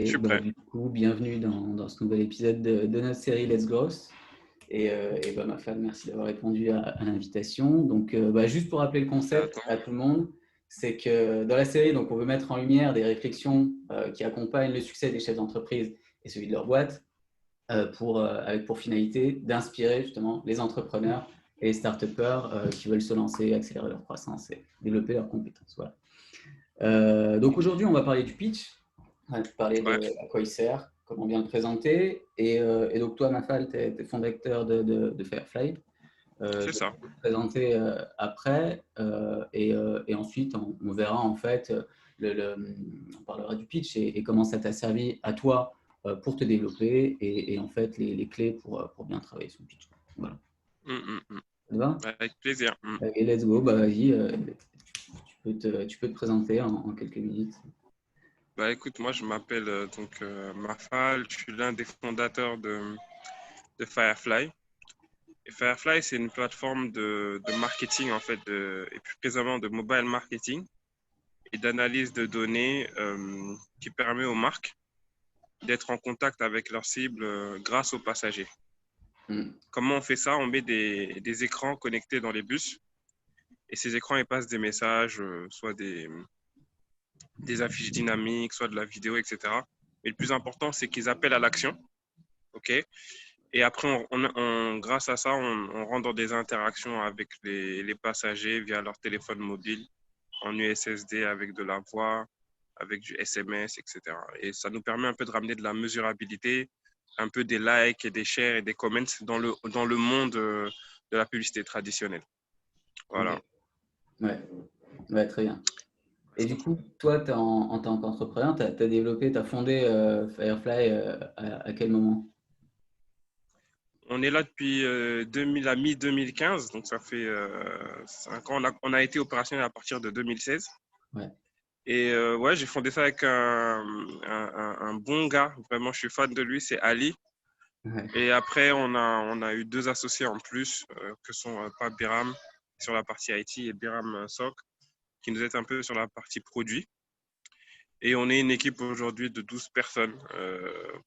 Je Et suis prêt. du coup, bienvenue dans ce nouvel épisode de notre série Let's Growth. Ma femme, merci d'avoir répondu à l'invitation. Donc, juste pour rappeler le concept Attends. à tout le monde, c'est que dans la série, donc, on veut mettre en lumière des réflexions qui accompagnent le succès des chefs d'entreprise et celui de leur boîte avec pour finalité d'inspirer justement les entrepreneurs et les start-upers qui veulent se lancer, accélérer leur croissance et développer leurs compétences. Voilà. Donc aujourd'hui, on va parler du pitch. On va parler de Ouais, à quoi il sert, comment bien le présenter. Et donc toi, Mafal, tu es fondateur de Firefly. c'est Je vais ça. te présenter après. Et ensuite, on verra en fait, on parlera du pitch et comment ça t'a servi à toi pour te développer et en fait les clés pour bien travailler sur le pitch. Voilà. Mm. Ça te va? Avec plaisir. Et let's go. Bah, vas-y, tu peux te présenter en quelques minutes. Bah écoute, moi je m'appelle Mafal, je suis l'un des fondateurs de Firefly. Et Firefly, c'est une plateforme de marketing en fait, et plus précisément de mobile marketing et d'analyse de données qui permet aux marques d'être en contact avec leurs cibles grâce aux passagers. Mm. Comment on fait ça? On met des écrans connectés dans les bus et ces écrans ils passent des messages, soit des affiches dynamiques, soit de la vidéo, etc. Mais le plus important, c'est qu'ils appellent à l'action. OK? Et après, grâce à ça, on rentre dans des interactions avec les passagers via leur téléphone mobile, en USSD avec de la voix, avec du SMS, etc. Et ça nous permet un peu de ramener de la mesurabilité, un peu des likes et des shares et des comments dans le monde de la publicité traditionnelle. Ok. Voilà. Ouais, très bien. Et du coup, toi, en tant qu'entrepreneur, tu as développé, tu as fondé Firefly à quel moment? On est là depuis la mi-2015, donc ça fait 5 ans. On a été opérationnel à partir de 2016. Ouais. Et ouais, j'ai fondé ça avec un bon gars. Vraiment, je suis fan de lui, c'est Ali. Ouais. Et après, on a eu deux associés en plus, que sont Pape Biram sur la partie IT et Biram Sok, qui nous aident un peu sur la partie produit. Et on est une équipe aujourd'hui de 12 personnes,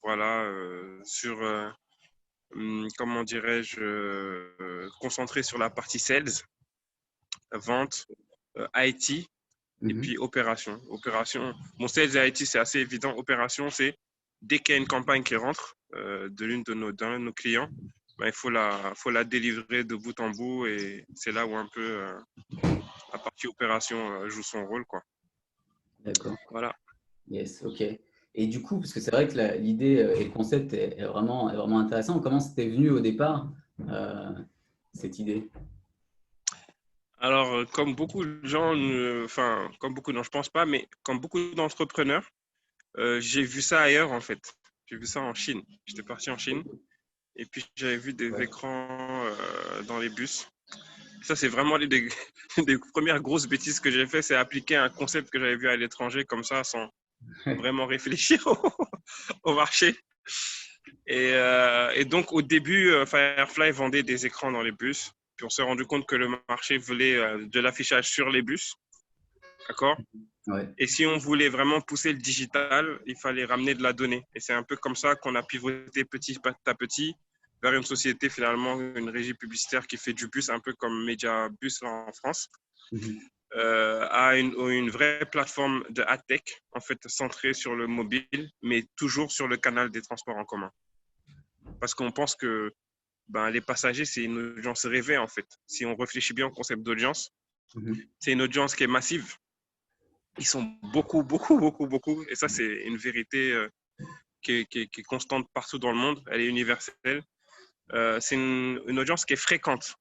voilà, comment dirais-je, concentré sur la partie sales, vente, IT et Mhm. puis opération. Mon sales et IT, c'est assez évident. Opération, c'est dès qu'il y a une campagne qui rentre d'un de nos clients, ben, faut la délivrer de bout en bout et c'est là où un peu la partie opération joue son rôle, quoi. D'accord. Voilà. Yes, ok. Et du coup, parce que c'est vrai que l'idée et le concept est vraiment intéressant. Comment c'était venu au départ, euh, cette idée? Alors, comme beaucoup de gens, enfin, comme beaucoup, non, je pense pas, mais comme beaucoup d'entrepreneurs, j'ai vu ça ailleurs en fait. J'ai vu ça en Chine. J'étais parti en Chine et puis j'avais vu des Ouais. écrans dans les bus. Ça, c'est vraiment des premières grosses bêtises que j'ai fait, c'est appliquer un concept que j'avais vu à l'étranger comme ça, sans vraiment réfléchir au marché. Et donc, au début, Firefly vendait des écrans dans les bus. Puis on s'est rendu compte que le marché voulait de l'affichage sur les bus. D'accord? Ouais. Et si on voulait vraiment pousser le digital, il fallait ramener de la donnée. Et c'est un peu comme ça qu'on a pivoté petit à petit vers une société, finalement, une régie publicitaire qui fait du bus, un peu comme Mediabus là en France, Mhm. à une vraie plateforme de ad tech, en fait, centrée sur le mobile, mais toujours sur le canal des transports en commun. Parce qu'on pense que ben, les passagers, c'est une audience rêvée, en fait. Si on réfléchit bien au concept d'audience, Mhm. c'est une audience qui est massive. Ils sont beaucoup. Et ça, c'est une vérité qui est constante partout dans le monde. Elle est universelle. C'est une audience qui est fréquente.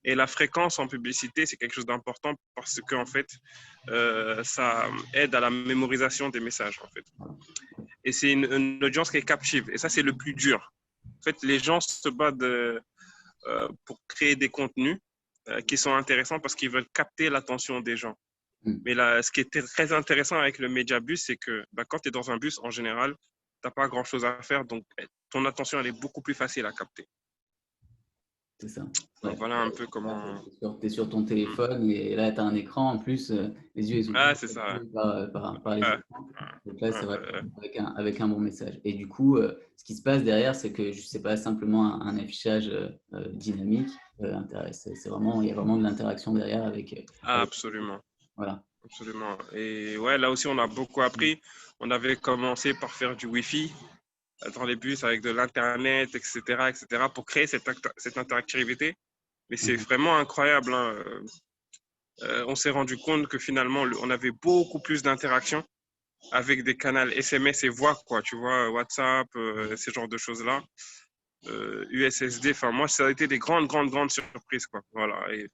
Et la fréquence en publicité, c'est quelque chose d'important parce qu'en fait, ça aide à la mémorisation des messages, en fait. Et c'est une audience qui est captive. Et ça, c'est le plus dur. En fait, les gens se battent pour créer des contenus qui sont intéressants parce qu'ils veulent capter l'attention des gens. Mhm. Mais là, ce qui est très intéressant avec le Mediabus, c'est que bah, quand tu es dans un bus, en général, tu n'as pas grand-chose à faire. Donc, ton attention, elle est beaucoup plus facile à capter. c'est ça. Donc, Ouais. voilà un peu comment… Tu es sur ton Mm. téléphone et là, tu as un écran. En plus, les yeux, ils sont Ah, toujours c'est ça. fatigués par les Ouais. écrans. Donc là, Ouais, c'est vrai, ouais, avec un bon message. Et du coup, ce qui se passe derrière, c'est que je sais pas simplement un affichage dynamique. C'est vraiment, il y a vraiment de l'interaction derrière avec. absolument. Voilà. Absolument. Et ouais, là aussi, on a beaucoup appris. On avait commencé par faire du Wi-Fi dans les bus avec de l'Internet, etc., pour créer cette interactivité. Mais c'est Mhm. vraiment incroyable, hein. On s'est rendu compte que finalement, on avait beaucoup plus d'interactions avec des canaux SMS et voix, quoi. Tu vois, WhatsApp, ce genre de choses-là. USSD, enfin, moi, ça a été des grandes, grandes, grandes surprises, quoi. Voilà. Et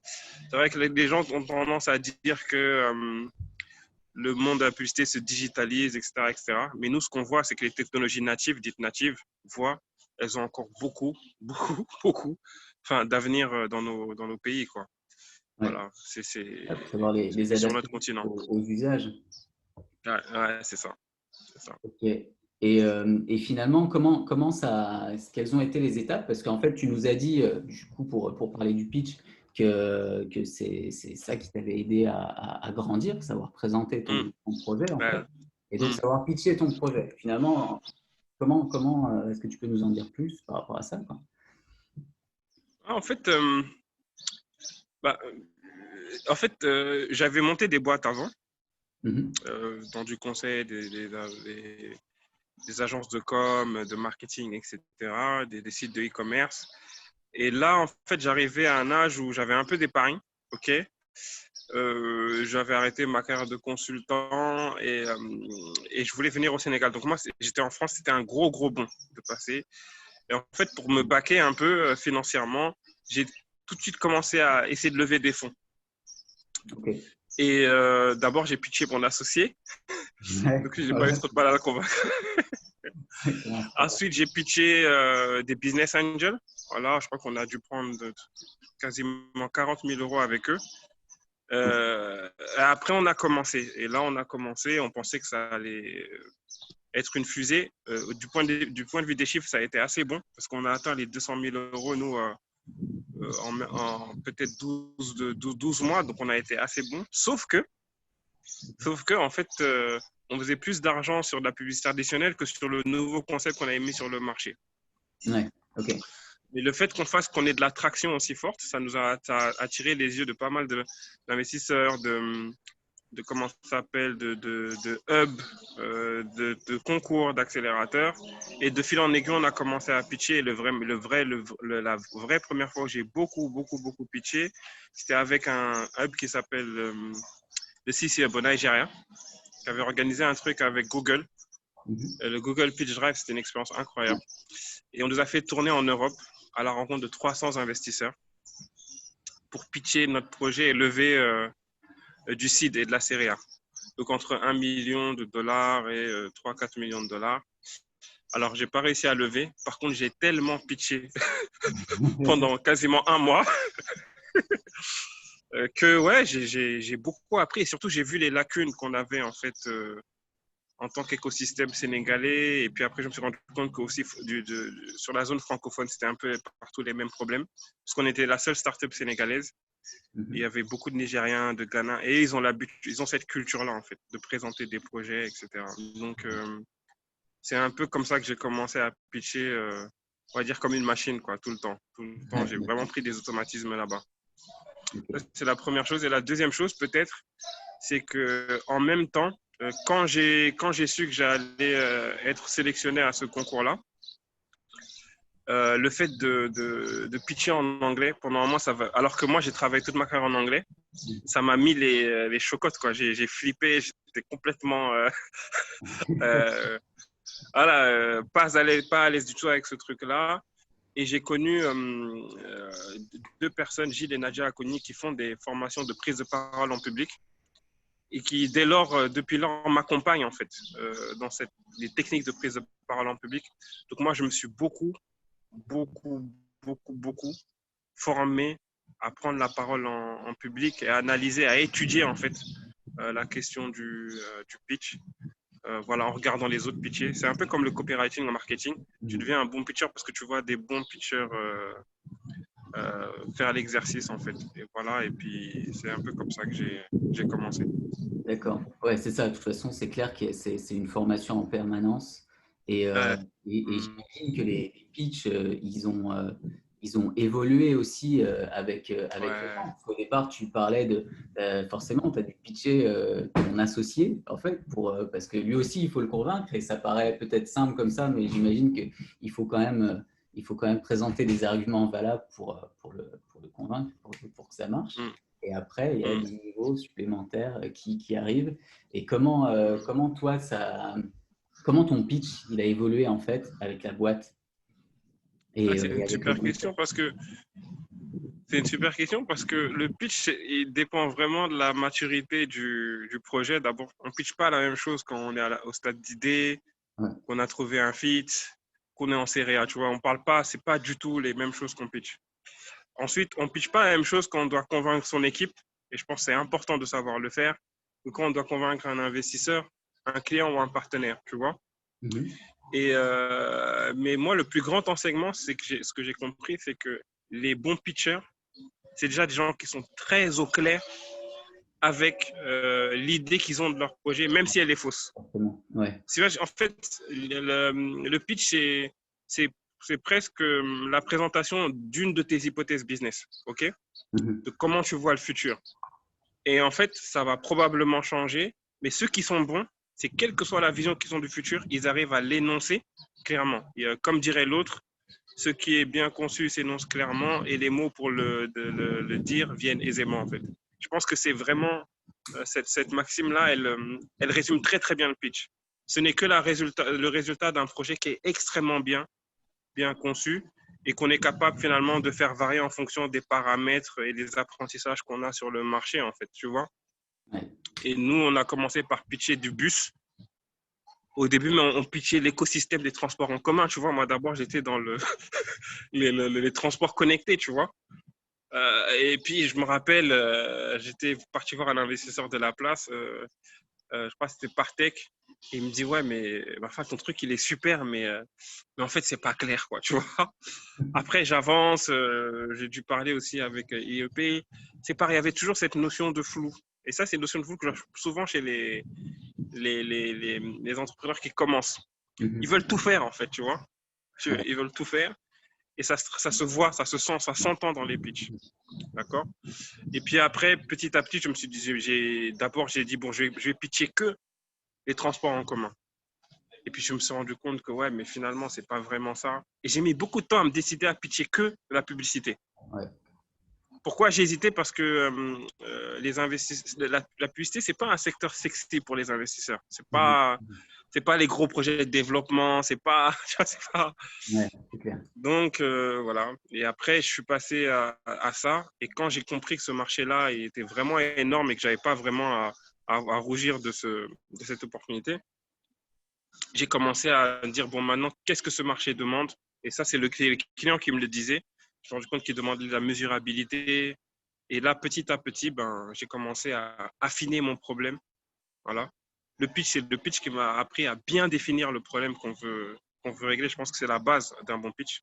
c'est vrai que les gens ont tendance à dire que le monde de la publicité se digitalise, etc., etc. Mais nous, ce qu'on voit, c'est que les technologies natives, dites natives, voient, elles ont encore beaucoup, beaucoup, beaucoup, enfin, d'avenir dans nos pays, quoi. Ouais. Voilà, Il faut savoir les et sur adapter notre continent. aux usages. Ouais, ouais, c'est ça, c'est ça. Ok. Et finalement, quelles ont été les étapes? Parce qu'en fait, tu nous as dit, du coup, pour parler du pitch, que c'est ça qui t'avait aidé à grandir, savoir présenter Mm, ton projet, en fait, ben, et donc mm. savoir pitcher ton projet. Finalement, comment est-ce que tu peux nous en dire plus par rapport à ça, quoi? Ah, bah, en fait j'avais monté des boîtes avant, Mhm. dans du conseil, des agences de com, de marketing, etc., des sites de e-commerce. Et là, en fait, j'arrivais à un âge où j'avais un peu d'épargne, ok. J'avais arrêté ma carrière de consultant et je voulais venir au Sénégal. Donc moi, j'étais en France, c'était un gros, gros bond de passer. Et en fait, pour me baquer un peu financièrement, j'ai tout de suite commencé à essayer de lever des fonds. Ok. Et d'abord, j'ai pitché mon associé, Ouais, donc je n'ai pas eu voilà. trop de mal à le convaincre. Comment ça va? Ensuite, j'ai pitché des business angels. Voilà, je crois qu'on a dû prendre quasiment 40 000 euros avec eux. Après, on a commencé. Et là, on a commencé. On pensait que ça allait être une fusée. Du point de vue des chiffres, ça a été assez bon parce qu'on a atteint les 200 000 euros, nous, en peut-être 12 mois. Donc, on a été assez bon. Sauf que en fait, on faisait plus d'argent sur de la publicité traditionnelle que sur le nouveau concept qu'on avait mis sur le marché. Ouais, ok. Mais le fait qu'on ait de l'attraction aussi forte, ça nous a attiré les yeux de pas mal d'investisseurs, de comment ça s'appelle, de hubs, de concours, d'accélérateurs. Et de fil en aiguille, on a commencé à pitcher. Et la vraie première fois où j'ai beaucoup, beaucoup, beaucoup pitché, c'était avec un hub qui s'appelle le CC Hub au Nigeria, qui avait organisé un truc avec Google. Mhm. Le Google Pitch Drive, c'était une expérience incroyable. Et on nous a fait tourner en Europe à la rencontre de 300 investisseurs pour pitcher notre projet et lever du seed et de la série A. Donc entre 1 million de dollars et 3-4 millions de dollars. Alors, j'ai pas réussi à lever. Par contre, j'ai tellement pitché pendant quasiment un mois que ouais, j'ai beaucoup appris. Et surtout, j'ai vu les lacunes qu'on avait en fait en tant qu'écosystème sénégalais. Et puis après, je me suis rendu compte que aussi sur la zone francophone, c'était un peu partout les mêmes problèmes. Parce qu'on était la seule start-up sénégalaise. Il y Mhm. avait beaucoup de Nigériens, de Ghana. Et ils ont cette culture-là, en fait, de présenter des projets, etc. Donc, c'est un peu comme ça que j'ai commencé à pitcher, on va dire comme une machine, quoi, tout le temps. Tout le temps, Ouais, j'ai vraiment d'accord. pris des automatismes là-bas. Ok. C'est la première chose. Et la deuxième chose, peut-être, c'est que en même temps, quand j'ai su que j'allais être sélectionné à ce concours-là, le fait de pitcher en anglais pendant un mois, ça va. Alors que moi, j'ai travaillé toute ma carrière en anglais, ça m'a mis les chocottes, quoi. J'ai flippé, j'étais complètement euh, voilà, pas à l'aise du tout avec ce truc-là. Et j'ai connu deux personnes, Gilles et Nadia Akoni, qui font des formations de prise de parole en public et qui, dès lors, depuis lors, m'accompagnent en fait dans les techniques de prise de parole en public. Donc moi, je me suis beaucoup, beaucoup, beaucoup, beaucoup formé à prendre la parole en public et à analyser, à étudier en fait la question du pitch. Voilà, en regardant les autres pitchers. C'est un peu comme le copywriting en marketing. Tu Mhm. deviens un bon pitcher parce que tu vois des bons pitchers faire l'exercice en fait. Et voilà, et puis c'est un peu comme ça que j'ai commencé. D'accord. Ouais, c'est ça. De toute façon, c'est clair que c'est une formation en permanence. Et, Ouais. Hmm, j'imagine que les pitchs, ils ont évolué aussi avec le temps. ouais, Parce qu'au départ, tu parlais de. Forcément, tu as dû pitcher ton associé, en fait, parce que lui aussi, il faut le convaincre. Et ça paraît peut-être simple comme ça, mais j'imagine qu'il faut quand même, il faut quand même présenter des arguments valables pour le convaincre, pour que ça marche. hmm, Et après, il y a hmm, des niveaux supplémentaires qui arrivent. Et hmm. comment toi, comment ton pitch, il a évolué en fait avec la boîte Ouais, c'est et une avec le super concept? question parce que le pitch, il dépend vraiment de la maturité du projet. D'abord, on pitch pas la même chose quand on est au stade d'idée, Ouais. qu'on a trouvé un fit, qu'on est en série A. Tu vois, on parle pas, c'est pas du tout les mêmes choses qu'on pitch. Ensuite, on pitch pas la même chose quand on doit convaincre son équipe. Et je pense que c'est important de savoir le faire. Ou quand on doit convaincre un investisseur, un client ou un partenaire. Tu vois. Mhm. Mais moi, le plus grand enseignement, c'est que ce que j'ai compris, c'est que les bons pitchers, c'est déjà des gens qui sont très au clair avec l'idée qu'ils ont de leur projet, même si elle est fausse. Forcément. Ouais. En fait, le pitch, c'est, c'est presque la présentation d'une de tes hypothèses business, ok? Mhm. De comment tu vois le futur. Et en fait, ça va probablement changer, mais ceux qui sont bons, c'est quelle que soit la vision qu'ils ont du futur, ils arrivent à l'énoncer clairement. Et, comme dirait l'autre, ce qui est bien conçu s'énonce clairement et les mots pour le dire viennent aisément en fait. Je pense que c'est vraiment cette maxime-là, elle résume très très bien le pitch. Ce n'est que le résultat d'un projet qui est extrêmement bien conçu et qu'on est capable finalement de faire varier en fonction des paramètres et des apprentissages qu'on a sur le marché en fait, tu vois. Ouais. Et nous, on a commencé par pitcher du bus. Au début, mais on pitchait l'écosystème des transports en commun, tu vois. Moi, d'abord, j'étais dans les transports connectés, tu vois. Et puis, je me rappelle, j'étais parti voir un investisseur de la place, je crois que c'était Partech. Et il me dit, ouais, mais enfin, ton truc, il est super, mais en fait, c'est pas clair, quoi, tu vois. Après, j'avance, j'ai dû parler aussi avec IEP. C'est pareil, il y avait toujours cette notion de flou. Et ça, c'est une notion de flou que je trouve souvent chez les entrepreneurs qui commencent. Ils Mhm. veulent tout faire, en fait, tu vois. Ouais. Ils veulent tout faire. Et ça se voit, ça se sent, ça s'entend dans les pitchs. D'accord. Et puis après, petit à petit, je me suis dit, d'abord, j'ai dit, bon, je vais pitcher que les transports en commun. Et puis, je me suis rendu compte que, ouais, mais finalement, c'est pas vraiment ça. Et j'ai mis beaucoup de temps à me décider à pitcher que la publicité. Ouais. Pourquoi j'ai hésité? Parce que la publicité, c'est pas un secteur sexy pour les investisseurs. Mhm. C'est pas les gros projets de développement. C'est pas, tu vois, c'est pas. Ouais, c'est clair. Donc voilà. Et après, je suis passé à ça. Et quand j'ai compris que ce marché-là était vraiment énorme et que j'avais pas vraiment à rougir de cette opportunité, j'ai commencé à me dire bon, maintenant, qu'est-ce que ce marché demande? Et ça, c'est le client qui me le disait. Je me suis rendu compte qu'il demandait de la mesurabilité. Et là, petit à petit, ben, j'ai commencé à affiner mon problème. Voilà. Le pitch, c'est le pitch qui m'a appris à bien définir le problème qu'on veut régler. Je pense que c'est la base d'un bon pitch.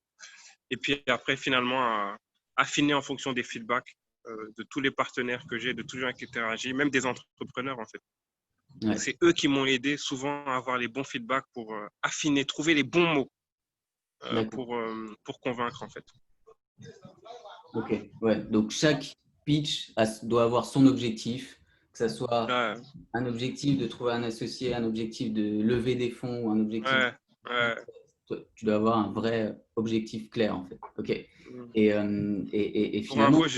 Et puis après, finalement, à affiner en fonction des feedbacks de tous les partenaires que j'ai, de tous les gens qui interagissent, même des entrepreneurs en fait. Donc Ouais. c'est eux qui m'ont aidé souvent à avoir les bons feedbacks pour affiner, trouver les bons mots D'accord. pour convaincre en fait. Ok. Ouais. Donc chaque pitch doit avoir son objectif, que ça soit Ouais, un objectif de trouver un associé, un objectif de lever des fonds ou un objectif. ouais, ouais. Tu dois avoir un vrai objectif clair en fait. Ok. Et Pour finalement, info,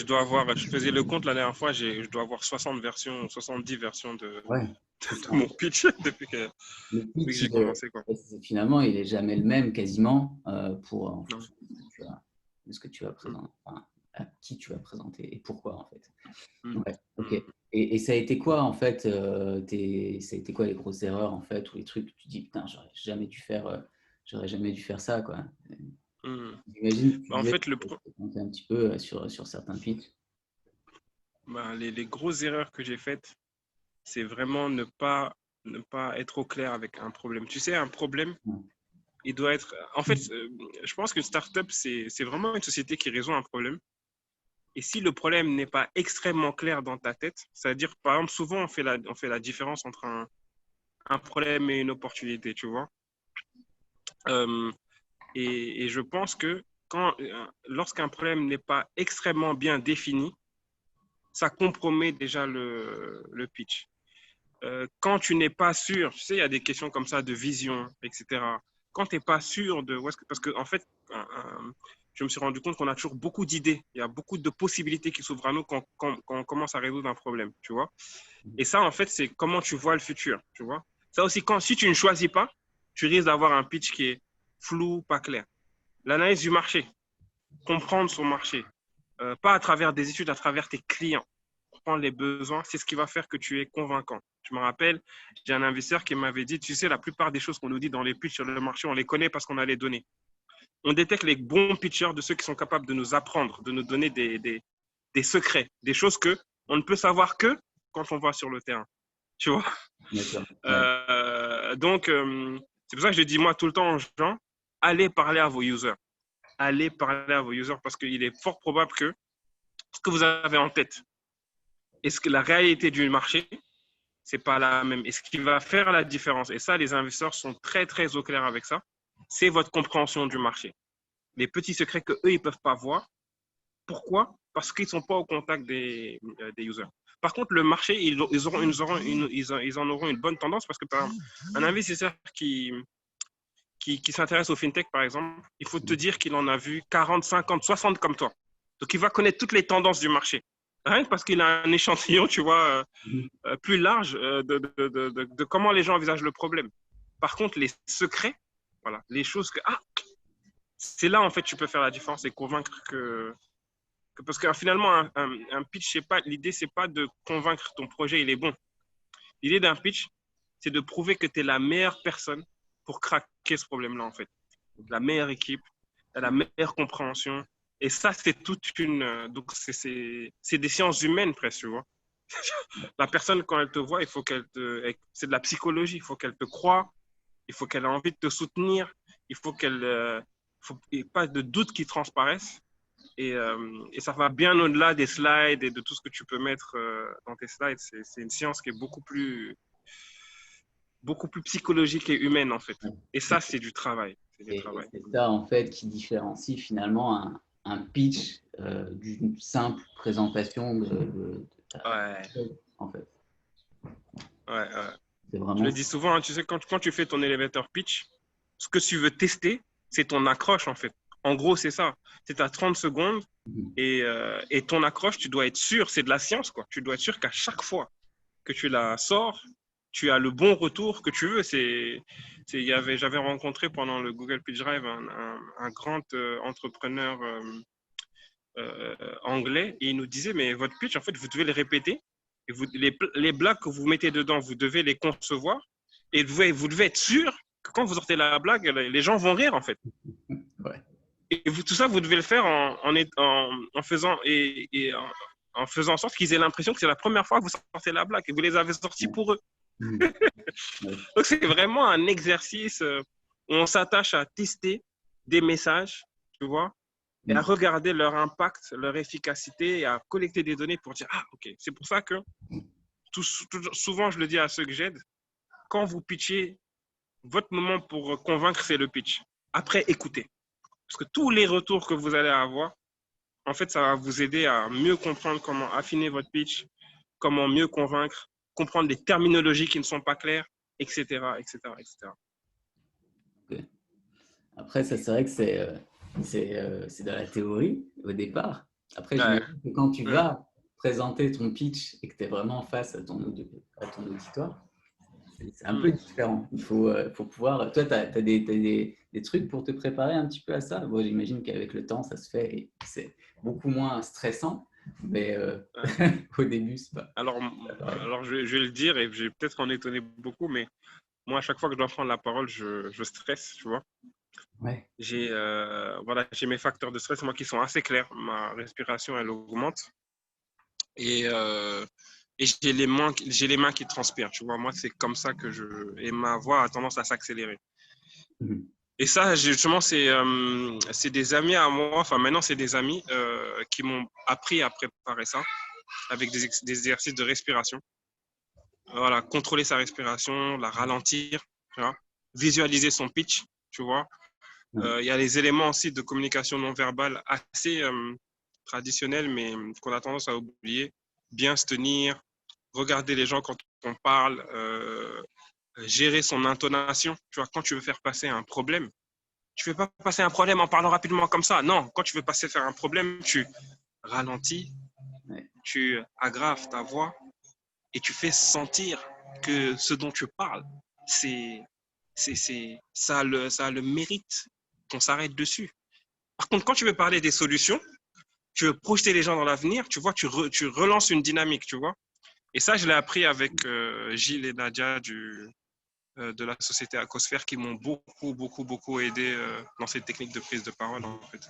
je faisais le compte la dernière fois, je dois avoir 60 versions, 70 versions ouais, c'est de ça. mon pitch Le depuis que pitch, j'ai commencé. Quoi. finalement, il est jamais le même quasiment en Non. fonction de ce que tu vas Mm, présenter, enfin, à qui tu vas présenter et pourquoi en fait. mm, Ouais, ok. mm. Et ça a été quoi en fait ça a été quoi les grosses erreurs en fait ou les trucs que tu dis putain j'aurais jamais dû faire ça quoi. Mm. J'imagine que tu Bah, en devais fait, monter un petit peu sur certains pitchs. bah, les grosses erreurs que j'ai faites, c'est vraiment ne pas être au clair avec un problème. Tu sais, un problème, Ouais. il doit être. En fait, je pense qu'une startup, c'est vraiment une société qui résout un problème. Et si le problème n'est pas extrêmement clair dans ta tête, c'est-à-dire, par exemple, souvent, on fait la différence entre un problème et une opportunité, tu vois. Euh, et je pense que lorsqu'un problème n'est pas extrêmement bien défini, ça compromet déjà le pitch. Quand tu n'es pas sûr, tu sais, il y a des questions comme ça de vision, etc. Quand tu n'es pas sûr de où est-ce que, parce que en fait, je me suis rendu compte qu'on a toujours beaucoup d'idées. Il y a beaucoup de possibilités qui s'ouvrent à nous quand on commence à résoudre un problème, tu vois. Et ça, en fait, c'est comment tu vois le futur, tu vois. Ça aussi, si tu ne choisis pas, tu risques d'avoir un pitch qui est flou, pas clair. L'analyse du marché, comprendre son marché, pas à travers des études, à travers tes clients, comprendre les besoins, c'est ce qui va faire que tu es convaincant. Je me rappelle, j'ai un investisseur qui m'avait dit, tu sais, la plupart des choses qu'on nous dit dans les pitchs sur le marché, on les connaît parce qu'on a les données. On détecte les bons pitchers de ceux qui sont capables de nous apprendre, de nous donner des secrets, des choses que on ne peut savoir que quand on va sur le terrain. Tu vois. Ouais. Donc, c'est pour ça que je dis moi tout le temps aux gens, allez parler à vos users. Allez parler à vos users parce qu'il est fort probable que ce que vous avez en tête et ce que la réalité du marché, c'est pas la même. Et ce qui va faire la différence, et ça, les investisseurs sont très, très au clair avec ça, c'est votre compréhension du marché. Les petits secrets qu'eux, ils ne peuvent pas voir. Pourquoi? Parce qu'ils ne sont pas au contact des users. Par contre, le marché, ils en auront une bonne tendance parce que, par exemple, un investisseur qui s'intéresse au fintech, par exemple, il faut te dire qu'il en a vu 40, 50, 60 comme toi. Donc, il va connaître toutes les tendances du marché. Rien que parce qu'il a un échantillon, tu vois, plus large de comment les gens envisagent le problème. Par contre, les secrets, voilà, les choses que, c'est là, en fait, tu peux faire la différence et convaincre parce que finalement, un pitch, l'idée, c'est pas de convaincre ton projet, il est bon. L'idée d'un pitch, c'est de prouver que tu es la meilleure personne pour craquer ce problème-là, en fait. La meilleure équipe, la meilleure compréhension. Et ça, c'est toute une. Donc, c'est des sciences humaines, presque, tu vois. La personne, quand elle te voit, il faut qu'elle te. C'est de la psychologie, il faut qu'elle te croie, il faut qu'elle ait envie de te soutenir, il faut qu'elle. Faut qu'il n'y ait pas de doute qui transparaisse. Et ça va bien au-delà des slides et de tout ce que tu peux mettre dans tes slides. C'est une science qui est beaucoup plus psychologique et humaine, en fait. Et ça, c'est du travail. Et c'est ça, en fait, qui différencie finalement un pitch d'une simple présentation de ta en fait. Ouais. C'est Je vraiment le dis souvent, hein, tu sais, quand tu fais ton elevator pitch, ce que tu veux tester, c'est ton accroche, en fait. En gros, c'est ça. C'est à 30 secondes et ton accroche, tu dois être sûr, c'est de la science, quoi. Tu dois être sûr qu'à chaque fois que tu la sors, tu as le bon retour que tu veux. J'avais rencontré pendant le Google Pitch Drive un grand entrepreneur anglais et il nous disait, mais votre pitch, en fait, vous devez le répéter. Et les blagues que vous mettez dedans, vous devez les concevoir et vous devez être sûr que quand vous sortez la blague, les gens vont rire, en fait. Ouais. Et tout ça, vous devez le faire en faisant en faisant en sorte qu'ils aient l'impression que c'est la première fois que vous sortez la blague et vous les avez sortis pour eux. Donc, c'est vraiment un exercice où on s'attache à tester des messages, tu vois, et à regarder leur impact, leur efficacité, et à collecter des données pour dire, ok, c'est pour ça que souvent, je le dis à ceux que j'aide, quand vous pitchez, votre moment pour convaincre, c'est le pitch. Après, écoutez. Parce que tous les retours que vous allez avoir, en fait, ça va vous aider à mieux comprendre comment affiner votre pitch, comment mieux convaincre, comprendre les terminologies qui ne sont pas claires, etc., etc., etc. Okay. Après, ça, c'est vrai que c'est de la théorie au départ. Après, j'imagine que quand tu vas présenter ton pitch et que tu es vraiment face à ton auditoire, c'est un peu différent. Il faut pouvoir… Toi, tu as des trucs pour te préparer un petit peu à ça. Bon, j'imagine qu'avec le temps, ça se fait et c'est beaucoup moins stressant. Mais au début, c'est pas… Alors je vais le dire et je vais peut-être en étonner beaucoup, mais moi, à chaque fois que je dois prendre la parole, je stresse, tu vois. Ouais. J'ai mes facteurs de stress, moi, qui sont assez clairs. Ma respiration, elle augmente. Et j'ai les mains qui transpirent, tu vois. Moi, c'est comme ça que et ma voix a tendance à s'accélérer. Et ça, justement, c'est des amis à moi, enfin maintenant c'est des amis qui m'ont appris à préparer ça avec des exercices de respiration. Voilà, contrôler sa respiration, la ralentir, tu vois, visualiser son pitch, tu vois. Ouais. Il y a les éléments aussi de communication non verbale assez traditionnels, mais qu'on a tendance à oublier. Bien se tenir, regarder les gens quand on parle, gérer son intonation. Tu vois, quand tu veux faire passer un problème, tu ne fais pas passer un problème en parlant rapidement comme ça. Non, quand tu veux passer faire un problème, tu ralentis, Ouais. tu aggraves ta voix et tu fais sentir que ce dont tu parles, ça a le mérite qu'on s'arrête dessus. Par contre, quand tu veux parler des solutions, tu veux projeter les gens dans l'avenir, tu vois, tu relances une dynamique, tu vois. Et ça, je l'ai appris avec Gilles et Nadia de la société Acosphère qui m'ont beaucoup aidé dans cette technique de prise de parole, en fait.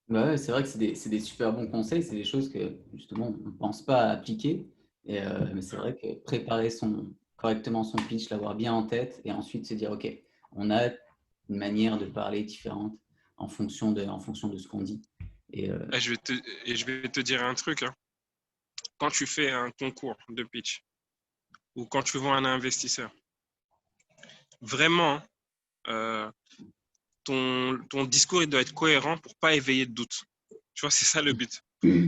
Bah ouais, c'est vrai que c'est des super bons conseils, c'est des choses que justement on ne pense pas à appliquer. Mais c'est vrai que préparer correctement son pitch, l'avoir bien en tête et ensuite se dire, OK, on a une manière de parler différente en fonction de ce qu'on dit. Et, Et je vais te dire un truc, hein. Quand tu fais un concours de pitch ou quand tu vois un investisseur, vraiment, euh, ton discours il doit être cohérent pour pas éveiller de doute. Tu vois, c'est ça le but.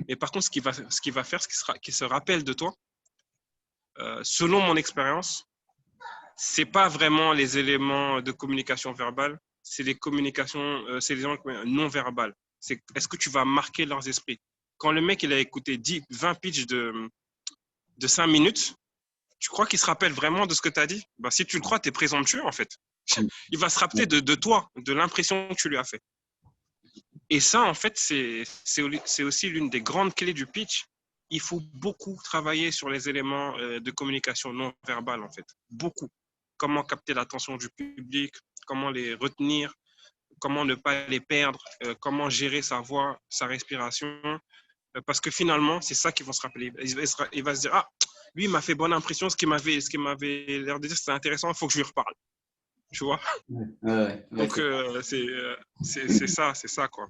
Et par contre, ce qui va faire, qu'il se rappelle de toi, selon mon expérience, c'est pas vraiment les éléments de communication verbale, c'est les communications, c'est les éléments non verbales. C'est est-ce que tu vas marquer leurs esprits. Quand le mec il a écouté 20 pitches de 5 minutes, tu crois qu'il se rappelle vraiment de ce que tu as dit? Bah, si tu le crois, tu es présomptueux en fait. Il va se rappeler de toi, de l'impression que tu lui as fait. Et ça, en fait, c'est aussi l'une des grandes clés du pitch. Il faut beaucoup travailler sur les éléments de communication non verbale, en fait. Beaucoup. Comment capter l'attention du public, comment les retenir, comment ne pas les perdre, comment gérer sa voix, sa respiration. Parce que finalement, c'est ça qu'ils vont se rappeler. Il va se dire, ah, lui, il m'a fait bonne impression, ce qu'il m'avait l'air de dire, c'était intéressant, il faut que je lui reparle. Tu vois. ouais, ouais, ouais, Donc, c'est ça, quoi.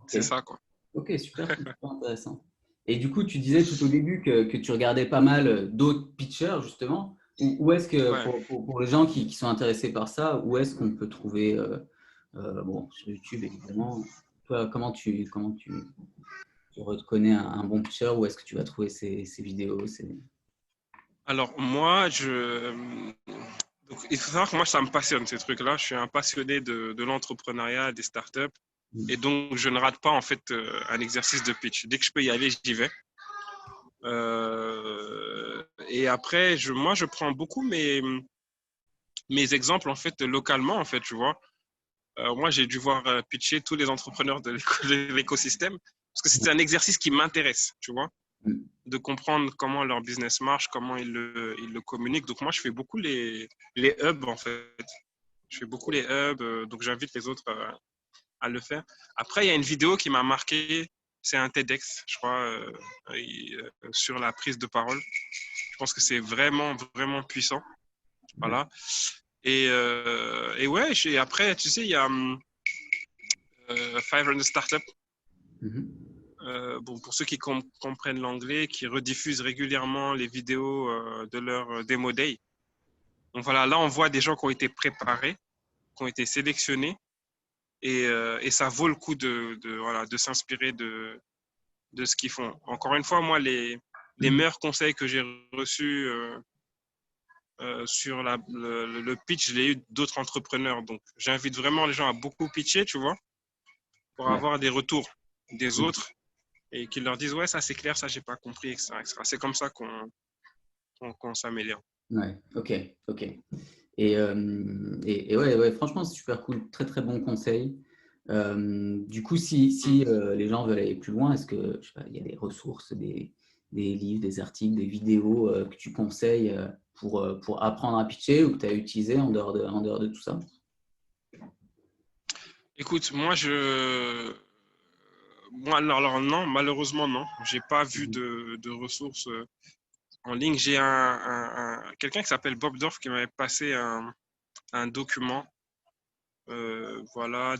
C'est ok. ça, quoi. Ok, super, super intéressant. Et du coup, tu disais tout au début que tu regardais pas mal d'autres pitchers, justement. Où est-ce que, Ouais. pour les gens qui sont intéressés par ça, où est-ce qu'on peut trouver, bon, sur YouTube évidemment, toi, tu reconnais un bon pitcher, où est-ce que tu vas trouver ces vidéos, Alors, moi, donc, il faut savoir que moi, ça me passionne, ces trucs-là. Je suis un passionné de l'entrepreneuriat, des startups. Et donc, je ne rate pas, en fait, un exercice de pitch. Dès que je peux y aller, j'y vais. Et après, moi, je prends beaucoup mes exemples, en fait, localement, en fait, tu vois. Moi, j'ai dû voir pitcher tous les entrepreneurs de l'écosystème parce que c'est un exercice qui m'intéresse, tu vois, de comprendre comment leur business marche, comment ils le communiquent. Donc, moi, je fais beaucoup les hubs, en fait. Je fais beaucoup les hubs, donc j'invite les autres à le faire. Après, il y a une vidéo qui m'a marqué, c'est un TEDx, je crois, sur la prise de parole. Je pense que c'est vraiment puissant. Voilà. Et ouais, après, tu sais, il y a 500 Startups. Bon, pour ceux qui comprennent l'anglais, qui rediffusent régulièrement les vidéos de leur Demo Day. Donc voilà, là, on voit des gens qui ont été préparés, qui ont été sélectionnés, et ça vaut le coup voilà, de s'inspirer de ce qu'ils font. Encore une fois, moi, les meilleurs conseils que j'ai reçus sur le pitch, je l'ai eu d'autres entrepreneurs. Donc, j'invite vraiment les gens à beaucoup pitcher, tu vois, pour ouais. avoir des retours des autres et qu'ils leur disent, ouais, ça c'est clair, ça j'ai pas compris, etc. C'est comme ça qu'on s'améliore. Ouais, ok, ok. Et ouais, ouais, franchement, c'est super cool. Très, très bon conseil. Du coup, si les gens veulent aller plus loin, est-ce que, je sais pas, il y a des ressources, des livres, des articles, des vidéos que tu conseilles pour apprendre à pitcher ou que tu as utilisé en dehors de tout ça? Écoute, moi alors non, malheureusement non, j'ai pas vu Mhm. de ressources en ligne. J'ai quelqu'un qui s'appelle Bob Dorf qui m'avait passé un document, voilà,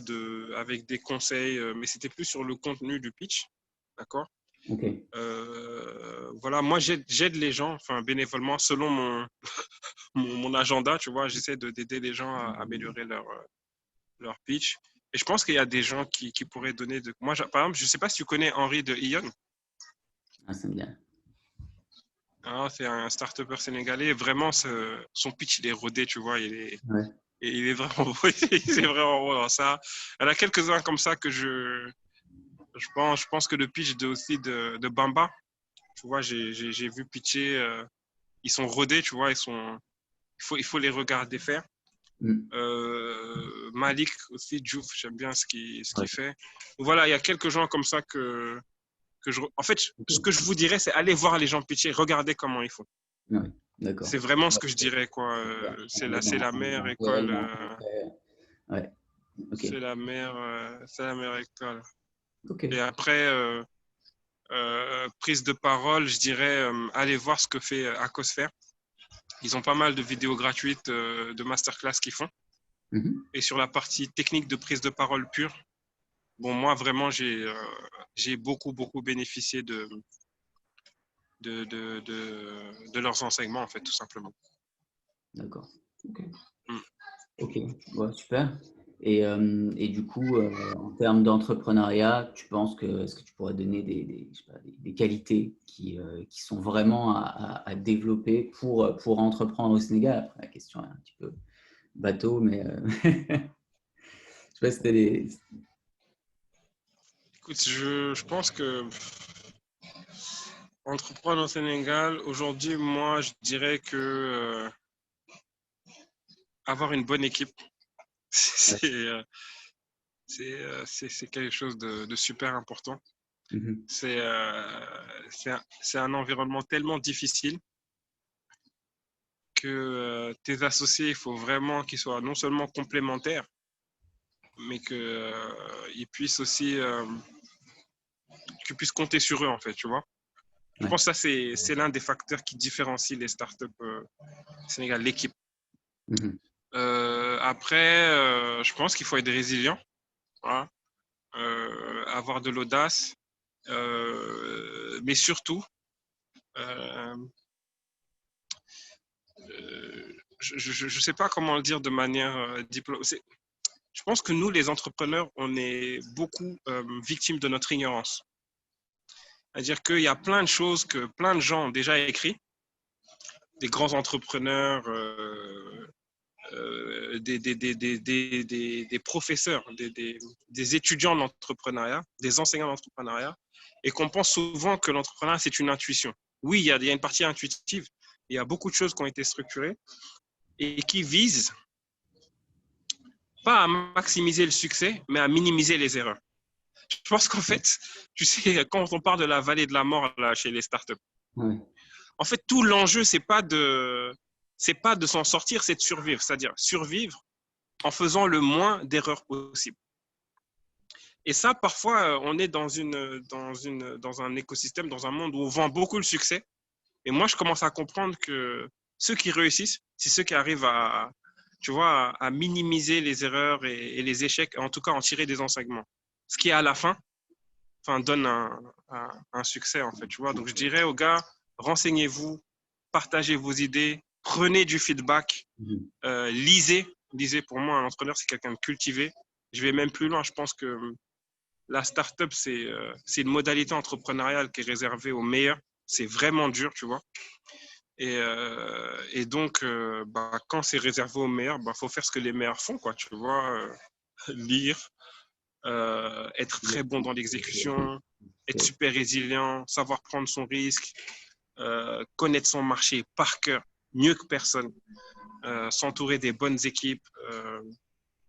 avec des conseils, mais c'était plus sur le contenu du pitch, d'accord? Ok. Voilà, moi j'aide les gens, enfin bénévolement, selon mon agenda, tu vois, j'essaie d'aider les gens à améliorer leur pitch. Et je pense qu'il y a des gens qui pourraient donner de. Moi, par exemple, je ne sais pas si tu connais Henri de Ion. Ah, ça me dit rien. Ah, c'est un start-upper sénégalais. Vraiment, son pitch, il est rodé, tu vois. Ouais. Il est vraiment beau. Il est vraiment beau dans ça. Il y en a quelques-uns comme ça que je pense que le pitch aussi de Bamba, tu vois, j'ai vu pitcher. Ils sont rodés, tu vois. Il faut les regarder faire. Mm. Malik aussi, Diouf, j'aime bien ce Ouais. qu'il fait. Voilà, il y a quelques gens comme ça en fait, ce que je vous dirais, c'est aller voir les gens pitcher, regardez comment ils font. Ouais. D'accord. C'est vraiment ce Ouais, que je dirais, quoi. C'est la meilleure école. réellement concret. Ouais. Ok. C'est la meilleure école. Ok. Et après, prise de parole, je dirais, allez voir ce que fait Acosphere. Ils ont pas mal de vidéos gratuites de masterclass qu'ils font. Mhm. Et sur la partie technique de prise de parole pure, bon, moi, vraiment, j'ai beaucoup bénéficié de leurs enseignements, en fait, tout simplement. D'accord. Ok. Mm. Ok. Ouais, super. Et du coup, en termes d'entrepreneuriat, tu penses que est-ce que tu pourrais donner je sais pas, des qualités qui sont vraiment à développer pour entreprendre au Sénégal? Après, la question est un petit peu bateau, mais je sais pas si t'as des. Écoute, je pense que entreprendre au Sénégal, aujourd'hui, moi, je dirais que avoir une bonne équipe, Ouais. c'est c'est quelque chose de super important. Mhm. C'est un environnement tellement difficile que tes associés, il faut vraiment qu'ils soient non seulement complémentaires, mais qu'ils puissent aussi, que tu puisses compter sur eux, en fait, tu vois. Je Ouais. pense que ça, c'est l'un des facteurs qui différencie les startups au Sénégal, l'équipe. Mhm. Après, je pense qu'il faut être résilient, voilà. Avoir de l'audace, mais surtout, euh, je ne sais pas comment le dire de manière diplomatique. Je pense que nous, les entrepreneurs, on est beaucoup victimes de notre ignorance. C'est-à-dire qu'il y a plein de choses que plein de gens ont déjà écrit, des grands entrepreneurs, des professeurs, des étudiants d'entrepreneuriat, des enseignants d'entrepreneuriat, et qu'on pense souvent que l'entrepreneuriat, c'est une intuition. Oui, il y a une partie intuitive, il y a beaucoup de choses qui ont été structurées et qui visent pas à maximiser le succès, mais à minimiser les erreurs. Je pense qu'en fait, tu sais, quand on parle de la vallée de la mort là, chez les startups, Ouais. en fait, tout l'enjeu, c'est pas de s'en sortir, c'est de survivre. C'est-à-dire survivre en faisant le moins d'erreurs possible. Et ça, parfois, on est dans un écosystème, dans un monde où on vend beaucoup le succès. Et moi, je commence à comprendre que ceux qui réussissent, c'est ceux qui arrivent tu vois, à minimiser les erreurs et les échecs, en tout cas, en tirer des enseignements. Ce qui, à la fin, enfin, donne un succès, en fait, tu vois. Donc, je dirais aux gars, renseignez-vous, partagez vos idées, prenez du feedback, Mhm. lisez. Lisez, pour moi, un entraîneur, c'est quelqu'un de cultivé. Je vais même plus loin. Je pense que la startup, c'est une modalité entrepreneuriale qui est réservée aux meilleurs. C'est vraiment dur, tu vois. Et donc, bah, quand c'est réservé aux meilleurs, bah, faut faire ce que les meilleurs font, quoi, tu vois. Lire, être très bon dans l'exécution, être super résilient, savoir prendre son risque, connaître son marché par cœur, mieux que personne, s'entourer des bonnes équipes,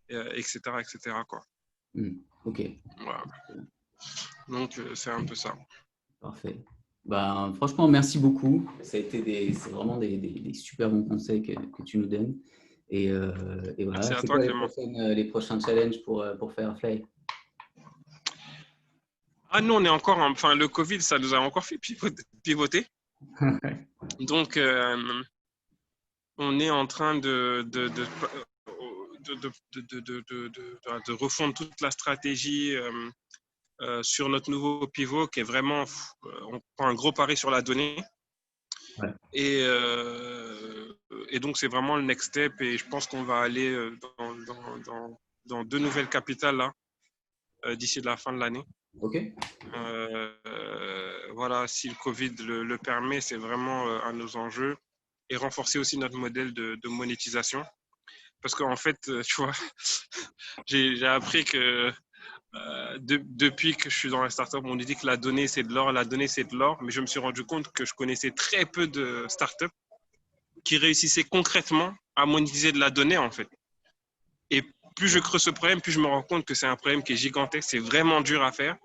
etc., etc., quoi. Mhm. Ok. Voilà. Donc, c'est un peu ça. Parfait. Ben, franchement, merci beaucoup. C'est vraiment des super bons conseils que tu nous donnes. Et Merci voilà, à c'est toi, quoi Clément. les prochains challenges pour Fairfly? Ah, nous, on est encore, enfin, le Covid, ça nous a encore fait pivoter. Donc, on est en train de refondre toute la stratégie sur notre nouveau pivot qui est vraiment, on prend un gros pari sur la donnée. Ouais. Et donc, c'est vraiment le next step. Et je pense qu'on va aller dans 2 nouvelles capitales là, d'ici la fin de l'année. Ok. Voilà, si le Covid le permet, c'est vraiment un de nos enjeux. Et renforcer aussi notre modèle de monétisation. Parce qu'en fait, tu vois, j'ai appris que depuis que je suis dans la startup, on nous dit que la donnée, c'est de l'or, la donnée, c'est de l'or. Mais je me suis rendu compte que je connaissais très peu de startups qui réussissaient concrètement à monétiser de la donnée, en fait. Et plus je creuse ce problème, plus je me rends compte que c'est un problème qui est gigantesque, c'est vraiment dur à faire.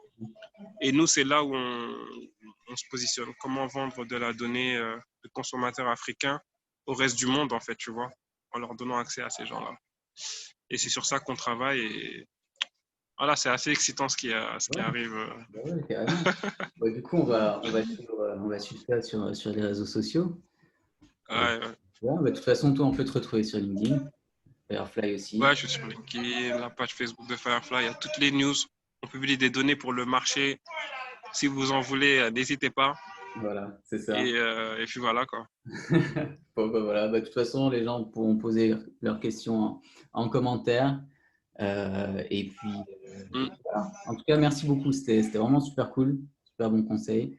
Et nous, c'est là où on se positionne. Comment vendre de la donnée de consommateurs africains au reste du monde, en fait, tu vois, en leur donnant accès à ces gens-là. Et c'est sur ça qu'on travaille. Et voilà, c'est assez excitant ce qui arrive. Ouais, carrément. Ouais, du coup, on va suivre ça sur les réseaux sociaux. Ouais, Ouais, bah, de toute façon, toi, on peut te retrouver sur LinkedIn, Firefly aussi. ouais, je suis sur LinkedIn, la page Facebook de Firefly, il y a toutes les news. On publie des données pour le marché. Si vous en voulez, n'hésitez pas. Voilà, c'est ça. Et puis voilà, quoi. Bon, bah, voilà. Bah, de toute façon, les gens pourront poser leurs questions en commentaire. Et puis, voilà. En tout cas, merci beaucoup. C'était vraiment super cool. Super bon conseil.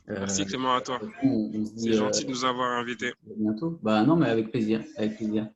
Merci Clément à toi. On se C'est dit gentil de nous avoir invités. à bientôt. Bah non, mais avec plaisir. Avec plaisir.